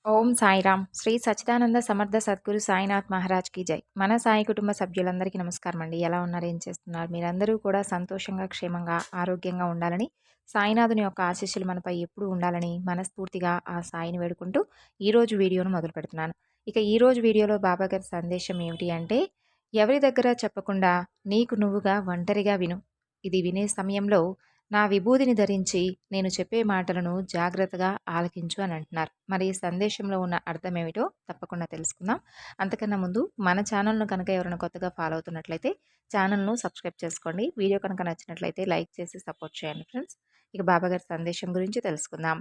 ఓం సాయిరామ్. శ్రీ సచ్చిదానంద సమర్థ సద్గురు సాయినాథ్ మహారాజ్‌కి జై. మన సాయి కుటుంబ సభ్యులందరికీ నమస్కారం అండి. ఎలా ఉన్నారు? ఏం చేస్తున్నారు? మీరందరూ కూడా సంతోషంగా, క్షేమంగా, ఆరోగ్యంగా ఉండాలని, సాయినాథుని యొక్క ఆశీస్సులు మనపై ఎప్పుడూ ఉండాలని మనస్ఫూర్తిగా ఆ సాయిని వేడుకుంటూ ఈరోజు వీడియోను మొదలుపెడుతున్నాను. ఇక ఈరోజు వీడియోలో బాబాగారి సందేశం ఏమిటి అంటే, ఎవరి దగ్గర చెప్పకుండా నీకు నువ్వుగా ఒంటరిగా విను. ఇది వినే సమయంలో నా విభూదిని ధరించి నేను చెప్పే మాటలను జాగ్రత్తగా ఆలకించు అని అంటున్నారు. మరి ఈ సందేశంలో ఉన్న అర్థం ఏమిటో తప్పకుండా తెలుసుకుందాం. అంతకన్నా ముందు మన ఛానల్ను కనుక ఎవరైనా కొత్తగా ఫాలో అవుతున్నట్లయితే ఛానల్ను సబ్స్క్రైబ్ చేసుకోండి. వీడియో కనుక నచ్చినట్లయితే లైక్ చేసి సపోర్ట్ చేయండి ఫ్రెండ్స్. ఇక బాబాగారి సందేశం గురించి తెలుసుకుందాం.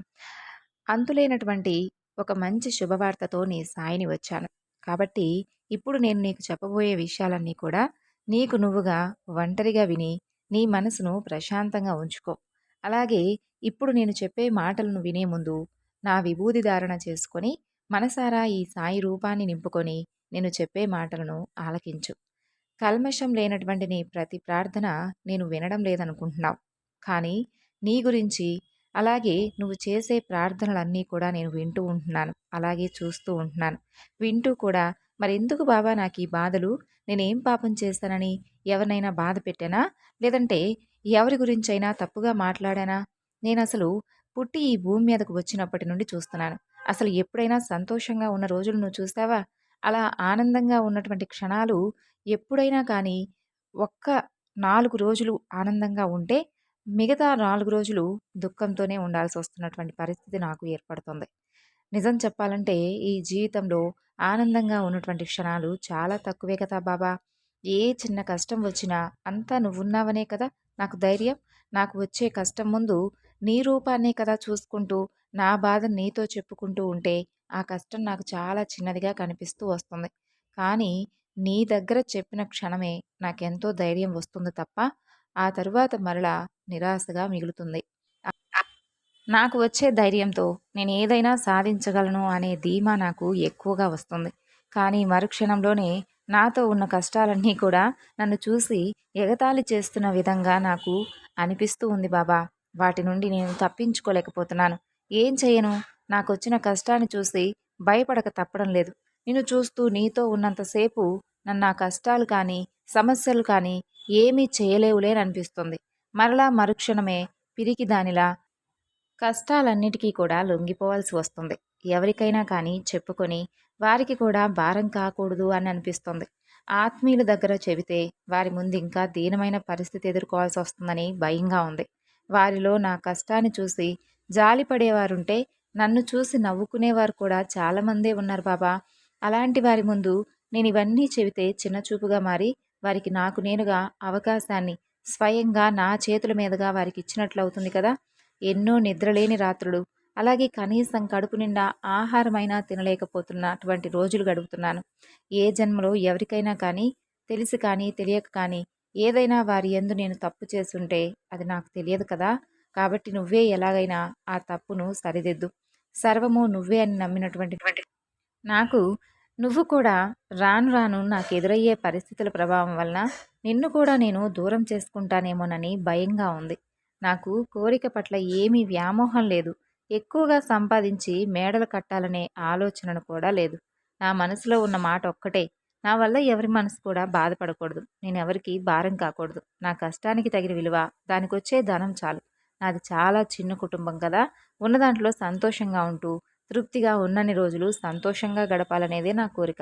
అంతులేనటువంటి ఒక మంచి శుభవార్తతో నీ సాయిని వచ్చాను. కాబట్టి ఇప్పుడు నేను నీకు చెప్పబోయే విషయాలన్నీ కూడా నీకు నువ్వుగా ఒంటరిగా విని నీ మనసును ప్రశాంతంగా ఉంచుకో. అలాగే ఇప్పుడు నేను చెప్పే మాటలను వినే ముందు నా విభూది ధారణ చేసుకొని మనసారా ఈ సాయి రూపాన్ని నింపుకొని నేను చెప్పే మాటలను ఆలకించు. కల్మషం లేనటువంటి నీ ప్రతి ప్రార్థన నేను వినడం లేదనుకుంటున్నావు. కానీ నీ గురించి అలాగే నువ్వు చేసే ప్రార్థనలన్నీ కూడా నేను వింటూ ఉంటున్నాను. అలాగే చూస్తూ ఉంటున్నాను. వింటూ కూడా మరెందుకు బాబా నాకు ఈ బాధలు? నేనేం పాపం చేశానని ఎవరినైనా బాధ పెట్టానా? లేదంటే ఎవరి గురించైనా తప్పుగా మాట్లాడానా? నేనసలు పుట్టి ఈ భూమి మీదకు వచ్చినప్పటి నుండి చూస్తున్నాను. అసలు ఎప్పుడైనా సంతోషంగా ఉన్న రోజులు నువ్వు చూసావా? అలా ఆనందంగా ఉన్నటువంటి క్షణాలు ఎప్పుడైనా కానీ ఒక్క 4 రోజులు ఆనందంగా ఉంటే, మిగతా 4 రోజులు దుఃఖంతోనే ఉండాల్సొస్తున్నటువంటి పరిస్థితి నాకు ఏర్పడుతుంది. నిజం చెప్పాలంటే ఈ జీవితంలో ఆనందంగా ఉన్నటువంటి క్షణాలు చాలా తక్కువే కదా బాబా! ఏ చిన్న కష్టం వచ్చినా అంతా నువ్వున్నావనే కదా నాకు ధైర్యం. నాకు వచ్చే కష్టం ముందు నీ రూపాన్నే కదా చూసుకుంటూ, నా బాధను నీతో చెప్పుకుంటూ ఉంటే, ఆ కష్టం నాకు చాలా చిన్నదిగా కనిపిస్తూ వస్తుంది. కానీ నీ దగ్గర చెప్పిన క్షణమే నాకెంతో ధైర్యం వస్తుంది తప్ప, ఆ తరువాత మరలా నిరాశగా మిగులుతుంది. నాకు వచ్చే ధైర్యంతో నేనేదైనా సాధించగలను అనే ధీమా నాకు ఎక్కువగా వస్తుంది. కానీ మరుక్షణంలోనే నాతో ఉన్న కష్టాలన్నీ కూడా నన్ను చూసి ఎగతాళి చేస్తున్న విధంగా నాకు అనిపిస్తూ ఉంది బాబా. వాటి నుండి నేను తప్పించుకోలేకపోతున్నాను. ఏం చేయను? నాకొచ్చిన కష్టాన్ని చూసి భయపడక తప్పడం లేదు. నిన్ను చూస్తూ నీతో ఉన్నంతసేపు నన్ను ఆ కష్టాలు కానీ, సమస్యలు కానీ ఏమీ చేయలేవులేననిపిస్తుంది. మరలా మరుక్షణమే పిరికిదానిలా కష్టాలన్నిటికీ కూడా లొంగిపోవాల్సి వస్తుంది. ఎవరికైనా కానీ చెప్పుకొని వారికి కూడా భారం కాకూడదు అని అనిపిస్తుంది. ఆత్మీయుల దగ్గర చెబితే వారి ముందు ఇంకా దీనమైన పరిస్థితి ఎదుర్కోవాల్సి వస్తుందని భయంగా ఉంది. వారిలో నా కష్టాన్ని చూసి జాలిపడేవారుంటే నన్ను చూసి నవ్వుకునేవారు కూడా చాలామందే ఉన్నారు బాబా. అలాంటి వారి ముందు నేను ఇవన్నీ చెబితే చిన్నచూపుగా మారి వారికి నాకు నేనుగా అవకాశాన్ని స్వయంగా నా చేతుల మీదుగా వారికి ఇచ్చినట్లు అవుతుంది కదా. ఎన్నో నిద్రలేని రాత్రులు, అలాగే కనీసం కడుపు నిండా ఆహారమైనా తినలేకపోతున్నటువంటి రోజులు గడుపుతున్నాను. ఏ జన్మలో ఎవరికైనా కానీ తెలిసి కానీ తెలియక కానీ ఏదైనా వారి యందు నేను తప్పు చేసుంటే అది నాకు తెలియదు కదా. కాబట్టి నువ్వే ఎలాగైనా ఆ తప్పును సరిదిద్దు. సర్వము నువ్వే అని నమ్మినటువంటి నాకు నువ్వు కూడా రాను రాను నాకు ఎదురయ్యే పరిస్థితుల ప్రభావం వలన నిన్ను కూడా నేను దూరం చేసుకుంటానేమోనని భయంగా ఉంది. నాకు కోరిక పట్ల ఏమీ వ్యామోహం లేదు. ఎక్కువగా సంపాదించి మేడలు కట్టాలనే ఆలోచనను కూడా లేదు. నా మనసులో ఉన్న మాట ఒక్కటే, నా వల్ల ఎవరి మనసు కూడా బాధపడకూడదు. నేనెవరికీ భారం కాకూడదు. నా కష్టానికి తగిన విలువ, దానికొచ్చే ధనం చాలు. నాది చాలా చిన్న కుటుంబం కదా. ఉన్న దాంట్లో సంతోషంగా ఉంటూ తృప్తిగా ఉన్నన్ని రోజులు సంతోషంగా గడపాలనేదే నా కోరిక.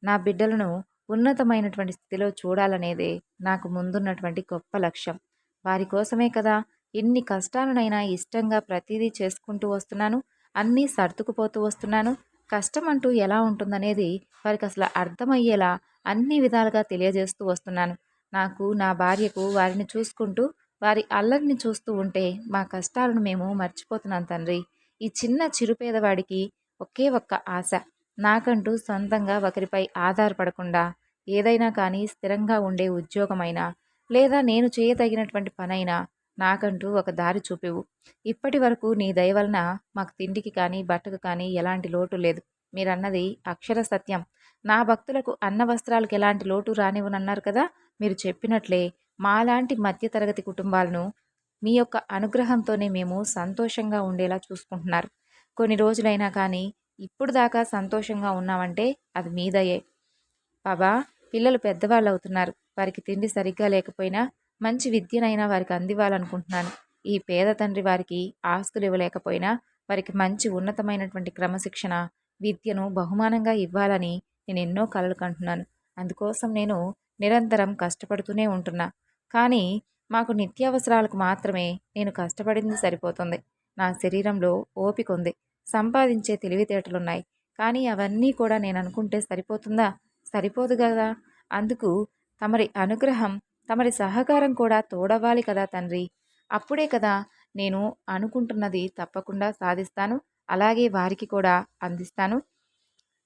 నా బిడ్డలను ఉన్నతమైనటువంటి స్థితిలో చూడాలనేదే నాకు ముందున్నటువంటి గొప్ప లక్ష్యం. వారి కోసమే కదా ఎన్ని కష్టాలనైనా ఇష్టంగా ప్రతిదీ చేసుకుంటూ వస్తున్నాను. అన్నీ సర్దుకుపోతూ వస్తున్నాను. కష్టం అంటూ ఎలా ఉంటుందనేది వారికి అసలు అర్థమయ్యేలా అన్ని విధాలుగా తెలియజేస్తూ వస్తున్నాను. నాకు, నా భార్యకు వారిని చూసుకుంటూ, వారి అల్లరిని చూస్తూ ఉంటే మా కష్టాలను మేము మర్చిపోతున్నాం తండ్రి. ఈ చిన్న చిరుపేదవాడికి ఒకే ఒక్క ఆశ, నాకంటూ సొంతంగా ఒకరిపై ఆధారపడకుండా ఏదైనా కానీ స్థిరంగా ఉండే ఉద్యోగమైనా లేదా నేను చేయతగినటువంటి పనైనా నాకంటూ ఒక దారి చూపివు. ఇప్పటి వరకు నీ దయ వలన మాకు తిండికి కానీ బట్టకు కానీ ఎలాంటి లోటు లేదు. మీరన్నది అక్షర సత్యం. నా భక్తులకు అన్న వస్త్రాలకు ఎలాంటి లోటు రానివ్వనన్నారు కదా. మీరు చెప్పినట్లే మాలాంటి మధ్యతరగతి కుటుంబాలను మీ యొక్క అనుగ్రహంతోనే మేము సంతోషంగా ఉండేలా చూసుకుంటున్నారు. కొన్ని రోజులైనా కానీ ఇప్పుడు దాకా సంతోషంగా ఉన్నావంటే అది మీ దయే. బాబా, పిల్లలు పెద్దవాళ్ళు అవుతున్నారు. వారికి తిండి సరిగ్గా లేకపోయినా మంచి విద్యనైనా వారికి అందివ్వాలనుకుంటున్నాను. ఈ పేద తండ్రి వారికి ఆస్తులు ఇవ్వలేకపోయినా వారికి మంచి ఉన్నతమైనటువంటి క్రమశిక్షణ, విద్యను బహుమానంగా ఇవ్వాలని నేను ఎన్నో కలలు కంటున్నాను. అందుకోసం నేను నిరంతరం కష్టపడుతూనే ఉంటున్నా. కానీ మాకు నిత్యావసరాలకు మాత్రమే నేను కష్టపడింది సరిపోతుంది. నా శరీరంలో ఓపిక ఉంది, సంపాదించే తెలివితేటలున్నాయి. కానీ అవన్నీ కూడా నేను అనుకుంటే సరిపోతుందా? సరిపోదు గదా! అందుకు తమరి అనుగ్రహం, తమరి సహకారం కూడా తోడవ్వాలి కదా తండ్రి! అప్పుడే కదా నేను అనుకుంటున్నది తప్పకుండా సాధిస్తాను. అలాగే వారికి కూడా అందిస్తాను.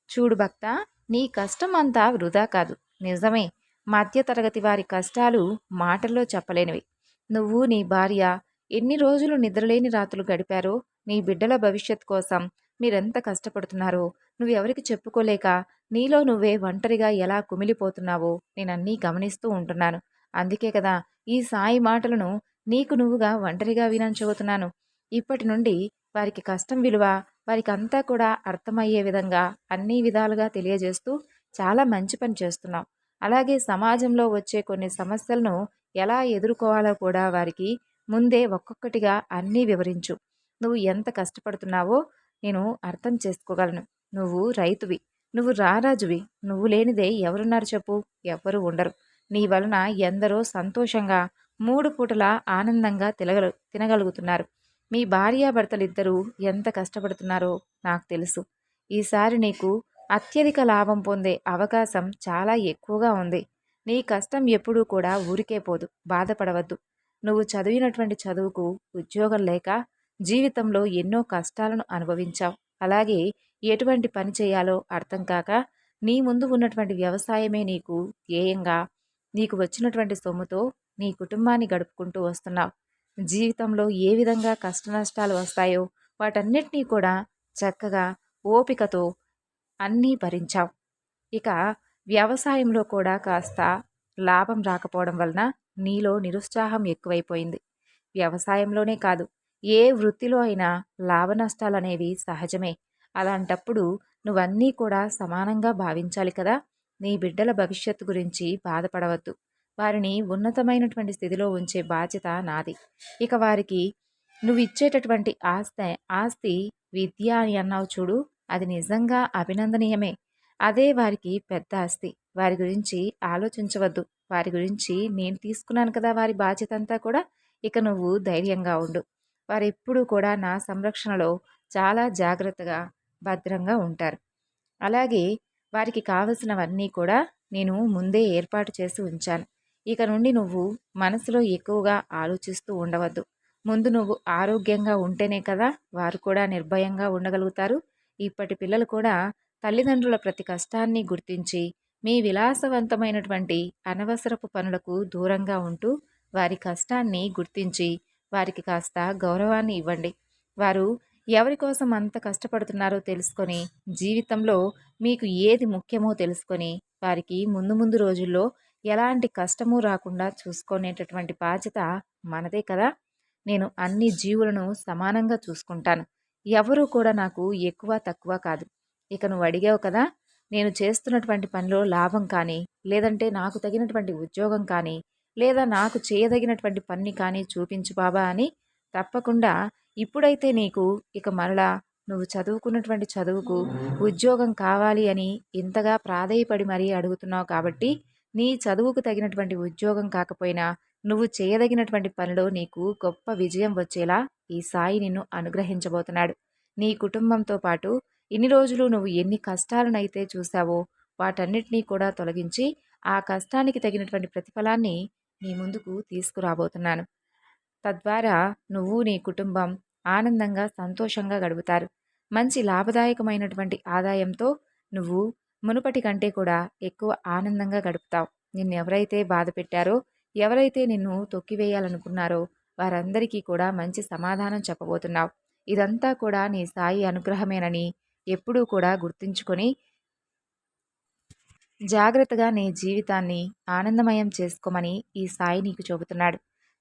చూడు భక్తా, నీ కష్టం అంతా వృధా కాదు. నిజమే, మధ్యతరగతి వారి కష్టాలు మాటల్లో చెప్పలేనివి. నువ్వు నీ భార్య ఎన్ని రోజులు నిద్రలేని రాత్రులు గడిపారో, నీ బిడ్డల భవిష్యత్ కోసం మీరెంత కష్టపడుతున్నారో నువ్వెవరికి చెప్పుకోలేక నీలో నువ్వే ఒంటరిగా ఎలా కుమిలిపోతున్నావో నేనన్నీ గమనిస్తూ ఉంటున్నాను. అందుకే కదా ఈ సాయి మాటలను నీకు నువ్వుగా ఒంటరిగా వినని చెబుతున్నాను. ఇప్పటి నుండి వారికి కష్టం విలువ వారికంతా కూడా అర్థమయ్యే విధంగా అన్ని విధాలుగా తెలియజేస్తూ చాలా మంచి పని చేస్తున్నావు. అలాగే సమాజంలో వచ్చే కొన్ని సమస్యలను ఎలా ఎదుర్కోవాలో కూడా వారికి ముందే ఒక్కొక్కటిగా అన్నీ వివరించు. నువ్వు ఎంత కష్టపడుతున్నావో నేను అర్థం చేసుకోగలను. నువ్వు రైతువి, నువ్వు రారాజువి. నువ్వు లేనిదే ఎవరున్నారు చెప్పు? ఎవ్వరూ ఉండరు. నీ వలన ఎందరో సంతోషంగా 3 పూటలా ఆనందంగా తినగలుగుతున్నారు. మీ భార్యాభర్తలిద్దరూ ఎంత కష్టపడుతున్నారో నాకు తెలుసు. ఈసారి నీకు అత్యధిక లాభం పొందే అవకాశం చాలా ఎక్కువగా ఉంది. నీ కష్టం ఎప్పుడూ కూడా ఊరికే పోదు. బాధపడవద్దు. నువ్వు చదివినటువంటి చదువుకు ఉద్యోగం లేక జీవితంలో ఎన్నో కష్టాలను అనుభవించావు. అలాగే ఎటువంటి పని చేయాలో అర్థం కాక నీ ముందు ఉన్నటువంటి వ్యవసాయమే నీకు ధ్యేయంగా నీకు వచ్చినటువంటి సొమ్ముతో నీ కుటుంబాన్ని గడుపుకుంటూ వస్తున్నావు. జీవితంలో ఏ విధంగా కష్టనష్టాలు వస్తాయో వాటన్నిటినీ కూడా చక్కగా ఓపికతో అన్నీ భరించావు. ఇక వ్యవసాయంలో కూడా కాస్త లాభం రాకపోవడం వలన నీలో నిరుత్సాహం ఎక్కువైపోయింది. వ్యవసాయంలోనే కాదు, ఏ వృత్తిలో అయినా లాభ నష్టాలనేవి సహజమే. అలాంటప్పుడు నువ్వన్నీ కూడా సమానంగా భావించాలి కదా. నీ బిడ్డల భవిష్యత్తు గురించి బాధపడవద్దు. వారిని ఉన్నతమైనటువంటి స్థితిలో ఉంచే బాధ్యత నాది. ఇక వారికి నువ్వు ఇచ్చేటటువంటి ఆస్తి విద్య అని అన్నావు చూడు, అది నిజంగా అభినందనీయమే. అదే వారికి పెద్ద ఆస్తి. వారి గురించి ఆలోచించవద్దు. వారి గురించి నేను తీసుకున్నాను కదా వారి బాధ్యత అంతా కూడా. ఇక నువ్వు ధైర్యంగా ఉండు. వారెప్పుడూ కూడా నా సంరక్షణలో చాలా జాగ్రత్తగా భద్రంగా ఉంటారు. అలాగే వారికి కావలసినవన్నీ కూడా నేను ముందే ఏర్పాటు చేసి ఉంచాను. ఇక నుండి నువ్వు మనసులో ఎక్కువగా ఆలోచిస్తూ ఉండవద్దు. ముందు నువ్వు ఆరోగ్యంగా ఉంటేనే కదా వారు కూడా నిర్భయంగా ఉండగలుగుతారు. ఇప్పటి పిల్లలు కూడా తల్లిదండ్రుల ప్రతి కష్టాన్ని గుర్తించి మీ విలాసవంతమైనటువంటి అనవసరపు పనులకు దూరంగా ఉంటూ వారి కష్టాన్ని గుర్తించి వారికి కాస్త గౌరవాన్ని ఇవ్వండి. వారు ఎవరి కోసం అంత కష్టపడుతున్నారో తెలుసుకొని జీవితంలో మీకు ఏది ముఖ్యమో తెలుసుకొని వారికి ముందు ముందు రోజుల్లో ఎలాంటి కష్టము రాకుండా చూసుకునేటటువంటి బాధ్యత మనదే కదా. నేను అన్ని జీవులను సమానంగా చూసుకుంటాను. ఎవరూ కూడా నాకు ఎక్కువ తక్కువ కాదు. ఇక నువ్వు అడిగావు కదా, నేను చేస్తున్నటువంటి పనిలో లాభం కానీ లేదంటే నాకు తగినటువంటి ఉద్యోగం కానీ లేదా నాకు చేయదగినటువంటి పని కానీ చూపించు బాబా అని. తప్పకుండా ఇప్పుడైతే నీకు ఇక మరలా నువ్వు చదువుకున్నటువంటి చదువుకు ఉద్యోగం కావాలి అని ఇంతగా ప్రాధేయపడి మరీ అడుగుతున్నావు కాబట్టి నీ చదువుకు తగినటువంటి ఉద్యోగం కాకపోయినా నువ్వు చేయదగినటువంటి పనిలో నీకు గొప్ప విజయం వచ్చేలా ఈ సాయి నిన్ను అనుగ్రహించబోతున్నాడు. నీ కుటుంబంతో పాటు ఇన్ని రోజులు నువ్వు ఎన్ని కష్టాలనైతే చూసావో వాటన్నిటినీ కూడా తొలగించి ఆ కష్టానికి తగినటువంటి ప్రతిఫలాన్ని నీ ముందుకు తీసుకురాబోతున్నాను. తద్వారా నువ్వు నీ కుటుంబం ఆనందంగా సంతోషంగా గడుపుతారు. మంచి లాభదాయకమైనటువంటి ఆదాయంతో నువ్వు మునుపటి కంటే కూడా ఎక్కువ ఆనందంగా గడుపుతావు. నిన్నెవరైతే బాధ పెట్టారో, ఎవరైతే నిన్ను తొక్కివేయాలనుకున్నారో వారందరికీ కూడా మంచి సమాధానం చెప్పబోతున్నావు. ఇదంతా కూడా నీ సాయి అనుగ్రహమేనని ఎప్పుడూ కూడా గుర్తుంచుకొని జాగ్రత్తగా నీ జీవితాన్ని ఆనందమయం చేసుకోమని ఈ సాయి నీకు చెబుతున్నాడు.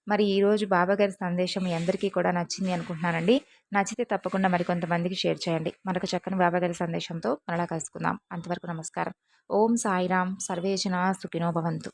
మరి ఈరోజు బాబాగారి సందేశం మీ అందరికీ కూడా నచ్చింది అనుకుంటున్నానండి. నచ్చితే తప్పకుండా మరికొంతమందికి షేర్ చేయండి. మరొక చక్కని బాబాగారి సందేశంతో మరలా కలుసుకుందాం. అంతవరకు నమస్కారం. ఓం సాయిరాం. సర్వేజన సుఖినో భవంతు.